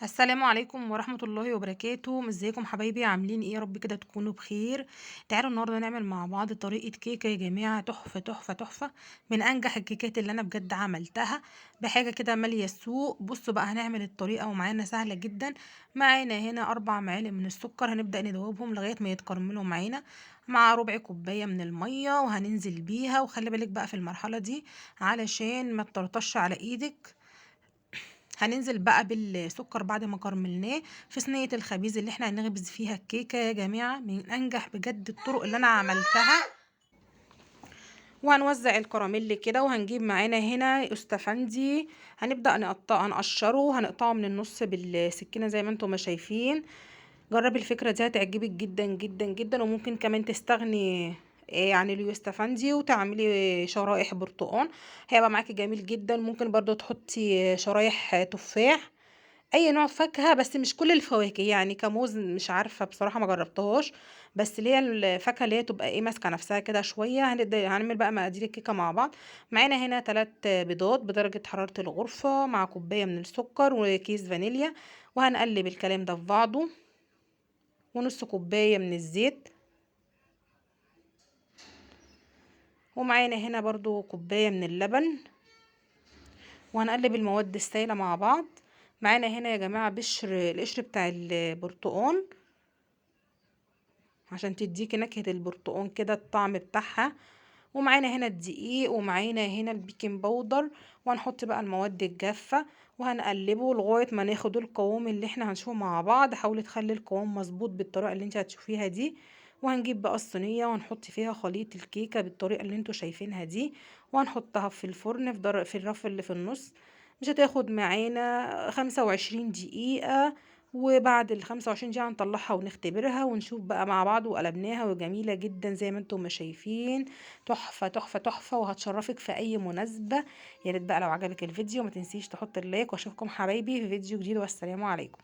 السلام عليكم ورحمة الله وبركاته، ازيكم حبايبي عاملين ايه؟ يا رب كده تكونوا بخير. تعالوا النهارده نعمل مع بعض طريقة كيكة يا جماعة، تحفة تحفة تحفة، من انجح الكيكات اللي انا بجد عملتها بحاجة كده مالية السوق. بصوا بقى هنعمل الطريقة ومعانا سهلة جدا. معانا هنا 4 معالق من السكر، هنبدأ ندوبهم لغاية ما يتكرملوا معانا، مع ربع كوباية من المية، وهننزل بيها. وخلي بالك بقى في المرحلة دي علشان ما تطرطش على ايدك. هننزل بقى بالسكر بعد ما كرملناه في صينية الخبيز اللي احنا هنخبز فيها الكيكة يا جماعة، من انجح بجد الطرق اللي انا عملتها. وهنوزع الكراميل كده، وهنجيب معانا هنا استفندي، هنبدأ نقشره، هنقطعه من النص بالسكينة زي ما انتم ما شايفين. جربي الفكرة دي هتعجبك جدا جدا جدا، وممكن كمان تستغني عن اليوستفندي وتعملي شرائح برتقان، هيبقى معاكي جميل جدا. ممكن برضو تحطي شرايح تفاح، اي نوع فاكهة، بس مش كل الفواكه، يعني كموز مش عارفة بصراحة ما جربتهاش، بس اللي هي الفاكهة اللي هي تبقى ماسكة نفسها كده شوية. هنعمل بقى مقادير الكيكة مع بعض. معانا هنا 3 بيضات بدرجة حرارة الغرفة، مع كوباية من السكر وكيس فانيليا، وهنقلب الكلام ده في بعضه، ونص كوباية من الزيت، ومعانا هنا برضو كوباية من اللبن، وهنقلب المواد السائلة مع بعض. معانا هنا يا جماعة القشر بتاع البرتقال، عشان تديكي نكهة البرتقال كده الطعم بتاعها. ومعانا هنا الدقيق، ومعانا هنا البيكنج باودر، وهنحط بقى المواد الجافة، وهنقلبه لغاية ما ناخد القوام اللي احنا هنشوفه مع بعض. حاولي تخلي القوام مظبوط بالطريقة اللي انت هتشوفيها دي. وهنجيب بقى الصينية وهنحط فيها خليط الكيكة بالطريقة اللي انتوا شايفينها دي، وهنحطها في الفرن في الرف اللي في النص. مش هتاخد معانا 25 دقيقة، وبعد ال25 دقيقة هنطلعها ونختبرها ونشوف بقى مع بعض. وقلبناها وجميلة جدا زي ما انتم ما شايفين، تحفة تحفة تحفة، وهتشرفك في أي مناسبة. يا ريت بقى لو عجبك الفيديو ما تنسيش تحط اللايك، واشوفكم حبايبي في فيديو جديد، والسلام عليكم.